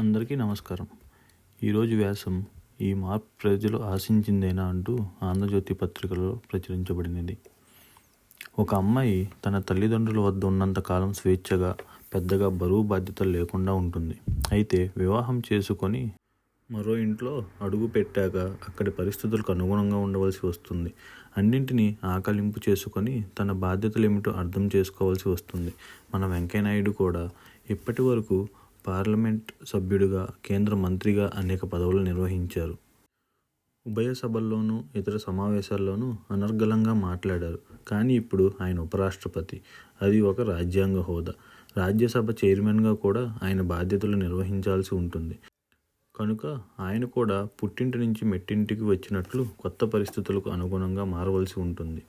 అందరికీ నమస్కారం. ఈరోజు వ్యాసం ఈ మార్పు ప్రజలు ఆశించిందేనా అంటూ ఆంధ్రజ్యోతి పత్రికలో ప్రచురించబడినది. ఒక అమ్మాయి తన తల్లిదండ్రుల వద్ద ఉన్నంత కాలం స్వేచ్ఛగా, పెద్దగా బరువు బాధ్యతలు లేకుండా ఉంటుంది. అయితే వివాహం చేసుకొని మరో ఇంట్లో అడుగు పెట్టాక అక్కడి పరిస్థితులకు అనుగుణంగా ఉండవలసి వస్తుంది. అన్నింటినీ ఆకలింపు చేసుకొని తన బాధ్యతలు ఏమిటో అర్థం చేసుకోవాల్సి వస్తుంది. మన వెంకయ్యనాయుడు కూడా ఇప్పటి వరకు పార్లమెంట్ సభ్యుడిగా, కేంద్ర మంత్రిగా అనేక పదవులు నిర్వహించారు. ఉభయ సభల్లోనూ, ఇతర సమావేశాల్లోనూ అనర్గళంగా మాట్లాడారు. కానీ ఇప్పుడు ఆయన ఉపరాష్ట్రపతి. అది ఒక రాజ్యాంగ హోదా. రాజ్యసభ చైర్మన్గా కూడా ఆయన బాధ్యతలు నిర్వహించాల్సి ఉంటుంది. కనుక ఆయన కూడా పుట్టింటి నుంచి మెట్టింటికి వచ్చినట్లు కొత్త పరిస్థితులకు అనుగుణంగా మారవలసి ఉంటుంది.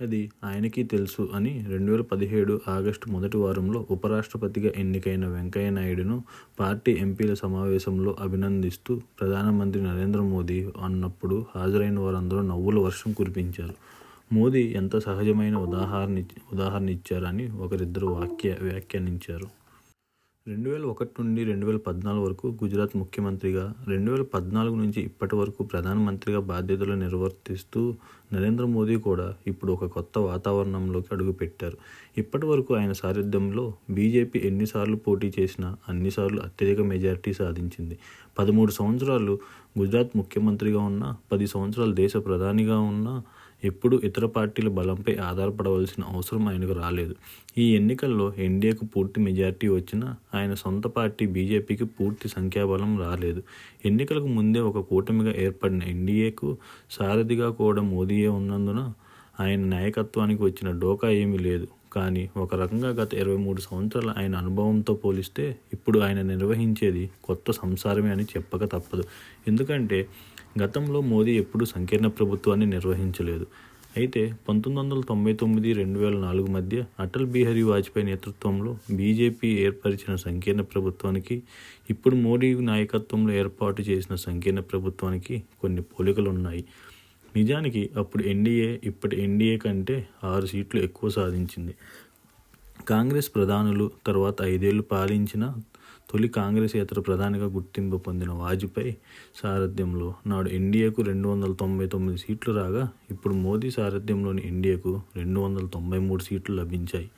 అది ఆయనకి తెలుసు అని 2017 ఆగస్టు మొదటి వారంలో ఉపరాష్ట్రపతిగా ఎన్నికైన వెంకయ్యనాయుడును పార్టీ ఎంపీల సమావేశంలో అభినందిస్తూ ప్రధానమంత్రి నరేంద్ర మోదీ అన్నప్పుడు హాజరైన వారందరూ నవ్వుల వర్షం కురిపించారు. మోదీ ఎంత సహజమైన ఉదాహరణ ఇచ్చారని ఒకరిద్దరు వ్యాఖ్యానించారు. 2001 నుండి 2014 వరకు గుజరాత్ ముఖ్యమంత్రిగా, 2014 నుంచి ఇప్పటి వరకు ప్రధానమంత్రిగా బాధ్యతలు నిర్వర్తిస్తూ నరేంద్ర మోదీ కూడా ఇప్పుడు ఒక కొత్త వాతావరణంలోకి అడుగుపెట్టారు. ఇప్పటి వరకు ఆయన సారథ్యంలో బీజేపీ ఎన్నిసార్లు పోటీ చేసినా అన్నిసార్లు అత్యధిక మెజారిటీ సాధించింది. 13 సంవత్సరాలు గుజరాత్ ముఖ్యమంత్రిగా ఉన్నా, 10 సంవత్సరాలు దేశ ప్రధానిగా ఉన్నా ఎప్పుడూ ఇతర పార్టీల బలంపై ఆధారపడవలసిన అవసరం ఆయనకు రాలేదు. ఈ ఎన్నికల్లో ఎన్డీఏకు పూర్తి మెజారిటీ వచ్చినా ఆయన సొంత పార్టీ బీజేపీకి పూర్తి సంఖ్యాబలం రాలేదు. ఎన్నికలకు ముందే ఒక కూటమిగా ఏర్పడిన ఎన్డీఏకు సారథిగా కూడా మోదీయే ఉన్నందున ఆయన నాయకత్వానికి వచ్చిన డోకా ఏమీ లేదు. కానీ ఒక రకంగా గత 23 సంవత్సరాల ఆయన అనుభవంతో పోలిస్తే ఇప్పుడు ఆయన నిర్వహించేది కొత్త సంసారమే అని చెప్పక తప్పదు. ఎందుకంటే గతంలో మోదీ ఎప్పుడూ సంకీర్ణ ప్రభుత్వాన్ని నిర్వహించలేదు. అయితే 1999-2004 మధ్య అటల్ బిహారీ వాజ్పేయి నేతృత్వంలో బీజేపీ ఏర్పరిచిన సంకీర్ణ ప్రభుత్వానికి, ఇప్పుడు మోడీ నాయకత్వంలో ఏర్పాటు చేసిన సంకీర్ణ ప్రభుత్వానికి కొన్ని పోలికలున్నాయి. నిజానికి అప్పుడు ఎన్డీఏ ఇప్పటి ఎన్డీఏ కంటే 6 సీట్లు ఎక్కువ సాధించింది. కాంగ్రెస్ ప్రధానులు తర్వాత 5 ఏళ్లు పాలించిన తొలి కాంగ్రెసేతర ప్రధానిగా గుర్తింపు పొందిన వాజ్పేయి సారథ్యంలో నాడు ఎన్డీఏకు 299 సీట్లు రాగా, ఇప్పుడు మోదీ సారథ్యంలోని ఎన్డీఏకు 293 సీట్లు లభించాయి.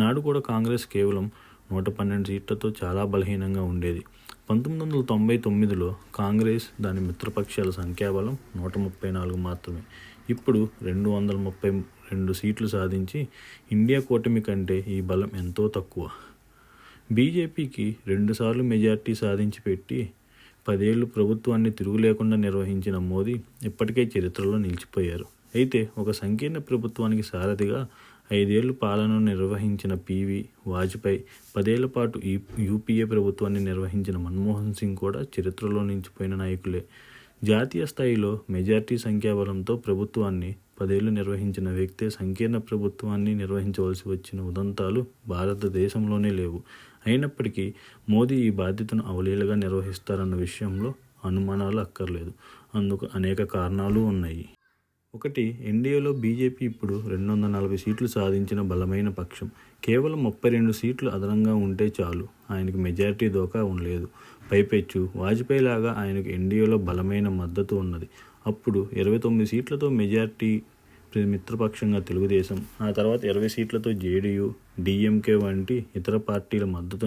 నాడు కూడా కాంగ్రెస్ కేవలం 112 సీట్లతో చాలా బలహీనంగా ఉండేది. 1999లో కాంగ్రెస్, దాని మిత్రపక్షాల సంఖ్యాబలం 134 మాత్రమే. ఇప్పుడు 232 సీట్లు సాధించి ఇండియా కూటమి కంటే ఈ బలం ఎంతో తక్కువ. బీజేపీకి 2 సార్లు మెజార్టీ సాధించి పెట్టి 10 ఏళ్లు ప్రభుత్వాన్ని తిరుగులేకుండా నిర్వహించిన మోదీ ఇప్పటికే చరిత్రలో నిలిచిపోయారు. అయితే ఒక సంకీర్ణ ప్రభుత్వానికి సారథిగా 5 ఏళ్లు పాలనను నిర్వహించిన పీవీ వాజ్పేయి, 10 ఏళ్ల పాటు యూపీఏ ప్రభుత్వాన్ని నిర్వహించిన మన్మోహన్ సింగ్ కూడా చరిత్రలో నిలిచిపోయిన నాయకులే. జాతీయ స్థాయిలో మెజార్టీ సంఖ్యాబలంతో ప్రభుత్వాన్ని 10 ఏళ్లు నిర్వహించిన వ్యక్తే సంకీర్ణ ప్రభుత్వాన్ని నిర్వహించవలసి వచ్చిన ఉదంతాలు భారతదేశంలోనే లేవు. అయినప్పటికీ మోదీ ఈ బాధ్యతను అవలీలగా నిర్వహిస్తారన్న విషయంలో అనుమానాలు అక్కర్లేదు. అందుకు అనేక కారణాలు ఉన్నాయి. ఒకటి, ఎన్డీఏలో బీజేపీ ఇప్పుడు 240 సీట్లు సాధించిన బలమైన పక్షం. కేవలం 32 సీట్లు అదనంగా ఉంటే చాలు, ఆయనకు మెజారిటీ దోకా ఉండలేదు. పైపెచ్చు వాజ్పేయి లాగా ఆయనకు ఎన్డీఏలో బలమైన మద్దతు ఉన్నది. అప్పుడు 29 సీట్లతో మెజారిటీ మిత్రపక్షంగా తెలుగుదేశం, ఆ తర్వాత 20 సీట్లతో జేడీయూ, డీఎంకే వంటి ఇతర పార్టీల మద్దతు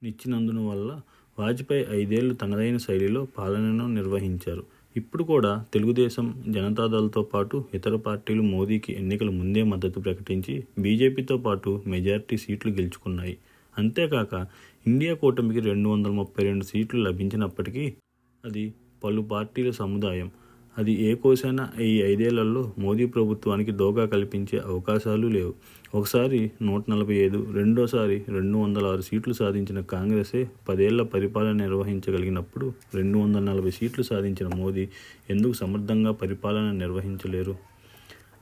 నిచ్చినందున వల్ల వాజ్పేయి 5 ఏళ్లు తనదైన శైలిలో పాలనను నిర్వహించారు. ఇప్పుడు కూడా తెలుగుదేశం, జనతాదళ్తో పాటు ఇతర పార్టీలు మోదీకి ఎన్నికల ముందే మద్దతు ప్రకటించి బీజేపీతో పాటు మెజారిటీ సీట్లు గెలుచుకున్నాయి. అంతేకాక ఇండియా కూటమికి 232 సీట్లు లభించినప్పటికీ అది పలు పార్టీల సముదాయం. అది ఏ కోశాన ఈ 5 ఏళ్లలో మోదీ ప్రభుత్వానికి దోగా కల్పించే అవకాశాలు లేవు. ఒకసారి 145, రెండోసారి 206 సీట్లు సాధించిన కాంగ్రెసే 10 ఏళ్ల పరిపాలన నిర్వహించగలిగినప్పుడు 240 సీట్లు సాధించిన మోదీ ఎందుకు సమర్థంగా పరిపాలన నిర్వహించలేరు?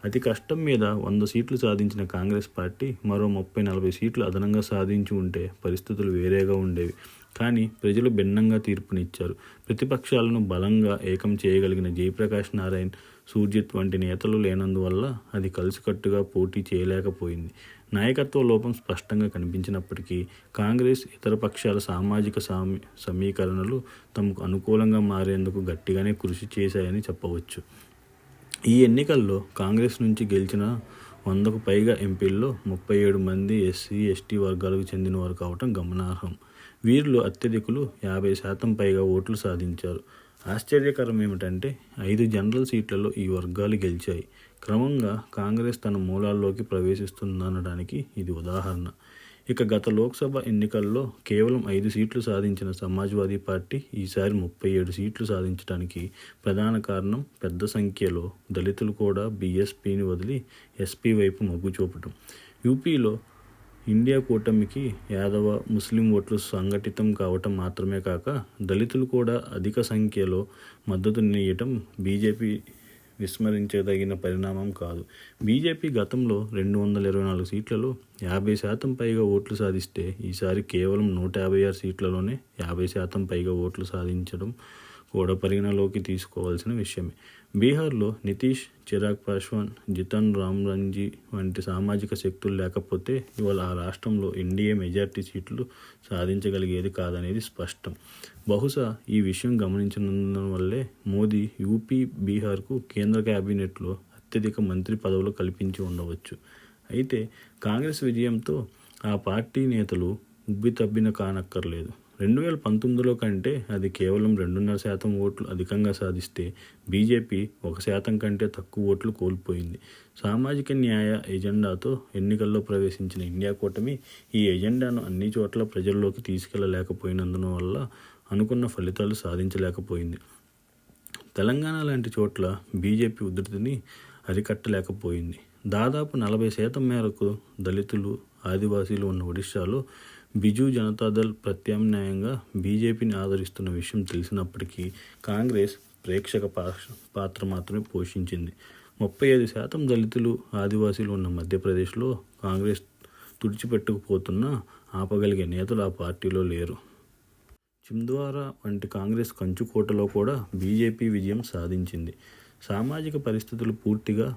అతి కష్టం మీద 100 సీట్లు సాధించిన కాంగ్రెస్ పార్టీ మరో 30-40 సీట్లు అదనంగా సాధించి ఉంటే పరిస్థితులు వేరేగా ఉండేవి. కానీ ప్రజలు భిన్నంగా తీర్పునిచ్చారు. ప్రతిపక్షాలను బలంగా ఏకం చేయగలిగిన జయప్రకాష్ నారాయణ్, సూర్జిత్ వంటి నేతలు లేనందువల్ల అది కలిసికట్టుగా పోటీ చేయలేకపోయింది. నాయకత్వ లోపం స్పష్టంగా కనిపించినప్పటికీ కాంగ్రెస్, ఇతర పక్షాల సామాజిక సమీకరణలు తమకు అనుకూలంగా మారేందుకు గట్టిగానే కృషి చేశాయని చెప్పవచ్చు. ఈ ఎన్నికల్లో కాంగ్రెస్ నుంచి గెలిచిన 100కు పైగా ఎంపీల్లో 37 మంది ఎస్సీ, ఎస్టీ వర్గాలకు చెందిన వారు కావటం గమనార్హం. వీరిలో అత్యధికులు 50% పైగా ఓట్లు సాధించారు. ఆశ్చర్యకరం ఏమిటంటే 5 జనరల్ సీట్లలో ఈ వర్గాలు గెలిచాయి. క్రమంగా కాంగ్రెస్ తన మూలాల్లోకి ప్రవేశిస్తుందనడానికి ఇది ఉదాహరణ. ఇక గత లోక్సభ ఎన్నికల్లో కేవలం 5 సీట్లు సాధించిన సమాజ్వాదీ పార్టీ ఈసారి 37 సీట్లు సాధించడానికి ప్రధాన కారణం పెద్ద సంఖ్యలో దళితులు కూడా బీఎస్పీని వదిలి ఎస్పీ వైపు మొగ్గు చూపటం. యూపీలో ఇండియా కూటమికి యాదవ, ముస్లిం ఓట్లు సంఘటితం కావటం మాత్రమే కాక దళితులు కూడా అధిక సంఖ్యలో మద్దతునియ్యటం బీజేపీ విస్మరించదగిన పరిణామం కాదు. బీజేపీ గతంలో 224 సీట్లలో 50% పైగా ఓట్లు సాధిస్తే ఈసారి కేవలం 156 సీట్లలోనే 50% పైగా ఓట్లు సాధించడం కూడా పరిగణలోకి తీసుకోవాల్సిన విషయమే. బీహార్లో నితీష్, చిరాగ్ పాస్వాన్, జితన్ రామ్ రంజీ వంటి సామాజిక శక్తులు లేకపోతే ఇవాళ ఆ రాష్ట్రంలో ఎన్డీఏ మెజార్టీ సీట్లు సాధించగలిగేది కాదనేది స్పష్టం. బహుశా ఈ విషయం గమనించినందువల్లే మోదీ యూపీ, బీహార్కు కేంద్ర కేబినెట్లో అత్యధిక మంత్రి పదవులు కల్పించి ఉండవచ్చు. అయితే కాంగ్రెస్ విజయంతో ఆ పార్టీ నేతలు ఉబ్బితబ్బిన కానక్కర్లేదు. 2019లో కంటే అది కేవలం 2.5% ఓట్లు అధికంగా సాధిస్తే బీజేపీ 1% కంటే తక్కువ ఓట్లు కోల్పోయింది. సామాజిక న్యాయ ఎజెండాతో ఎన్నికల్లో ప్రవేశించిన ఇండియా కూటమి ఈ ఎజెండాను అన్ని చోట్ల ప్రజల్లోకి తీసుకెళ్లలేకపోయినందున వల్ల అనుకున్న ఫలితాలు సాధించలేకపోయింది. తెలంగాణ లాంటి చోట్ల బీజేపీ ఉధృతిని అరికట్టలేకపోయింది. దాదాపు 40% మేరకు దళితులు, ఆదివాసీలు ఉన్న ఒడిశాలో బిజు జనతాదళ్ ప్రత్యామ్నాయంగా బీజేపీని ఆదరిస్తున్న విషయం తెలిసినప్పటికీ కాంగ్రెస్ ప్రేక్షక పాత్ర మాత్రమే పోషించింది. 35% దళితులు, ఆదివాసీలు ఉన్న మధ్యప్రదేశ్లో కాంగ్రెస్ తుడిచిపెట్టుకుపోతున్నా ఆపగలిగే నేతలు ఆ పార్టీలో లేరు. చింద్వారా వంటి కాంగ్రెస్ కంచుకోటలో కూడా బీజేపీ విజయం సాధించింది. సామాజిక పరిస్థితులు పూర్తిగా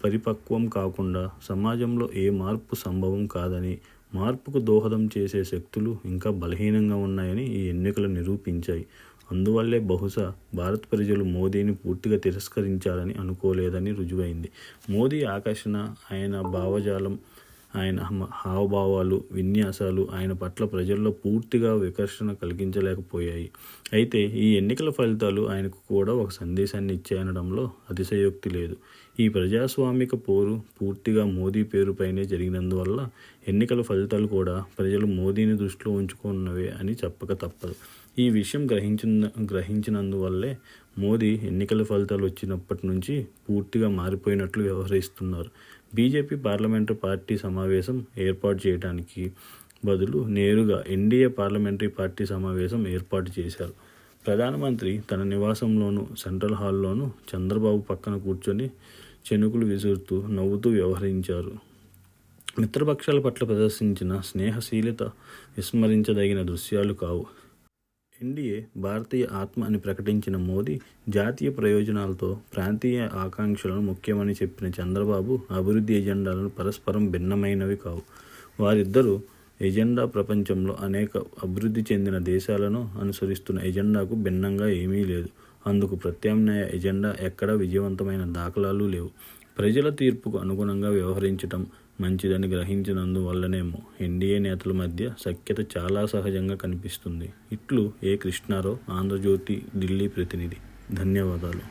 పరిపక్వం కాకుండా సమాజంలో ఏ మార్పు సంభవం కాదని, మార్పుకు దోహదం చేసే శక్తులు ఇంకా బలహీనంగా ఉన్నాయని ఈ ఎన్నికలు నిరూపించాయి. అందువల్లే బహుశా భారత ప్రజలు మోదీని పూర్తిగా తిరస్కరించాలని అనుకోలేదని రుజువైంది. మోదీ ఆకర్షణ, ఆయన భావజాలం, ఆయన హావభావాలు, విన్యాసాలు ఆయన పట్ల ప్రజల్లో పూర్తిగా వికర్షణ కలిగించలేకపోయాయి. అయితే ఈ ఎన్నికల ఫలితాలు ఆయనకు కూడా ఒక సందేశాన్ని ఇచ్చాయనడంలో అతిశయోక్తి లేదు. ఈ ప్రజాస్వామిక పోరు పూర్తిగా మోదీ పేరుపైనే జరిగినందువల్ల ఎన్నికల ఫలితాలు కూడా ప్రజలు మోదీని దృష్టిలో ఉంచుకున్నవే అని చెప్పక తప్పదు. ఈ విషయం గ్రహించినందువల్లే మోదీ ఎన్నికల ఫలితాలు వచ్చినప్పటి నుంచి పూర్తిగా మారిపోయినట్లు వ్యవహరిస్తున్నారు. బీజేపీ పార్లమెంటరీ పార్టీ సమావేశం ఏర్పాటు చేయడానికి బదులు నేరుగా ఎన్డీఏ పార్లమెంటరీ పార్టీ సమావేశం ఏర్పాటు చేశారు. ప్రధానమంత్రి తన నివాసంలోనూ, సెంట్రల్ హాల్లోనూ చంద్రబాబు పక్కన కూర్చొని చెనుకులు విసురుతూ నవ్వుతూ వ్యవహరించారు. మిత్రపక్షాల పట్ల ప్రదర్శించిన స్నేహశీలత విస్మరించదగిన దృశ్యాలు కావు. ఎన్డీఏ భారతీయ ఆత్మ అని ప్రకటించిన మోదీ జాతీయ ప్రయోజనాలతో ప్రాంతీయ ఆకాంక్షలను ముఖ్యమని చెప్పిన చంద్రబాబు అభివృద్ధి ఎజెండాలను పరస్పరం భిన్నమైనవి కావు. వారిద్దరూ ఎజెండా ప్రపంచంలో అనేక అభివృద్ధి చెందిన దేశాలను అనుసరిస్తున్న ఎజెండాకు భిన్నంగా ఏమీ లేదు. అందుకు ప్రత్యామ్నాయ ఎజెండా ఎక్కడా విజయవంతమైన దాఖలాలు లేవు. ప్రజల తీర్పుకు అనుగుణంగా వ్యవహరించటం మంచిదని గ్రహించినందువల్లనేమో ఎన్డీఏ నేతల మధ్య సఖ్యత చాలా సహజంగా కనిపిస్తుంది. ఇట్లు ఏ కృష్ణారావు, ఆంధ్రజ్యోతి ఢిల్లీ ప్రతినిధి. ధన్యవాదాలు.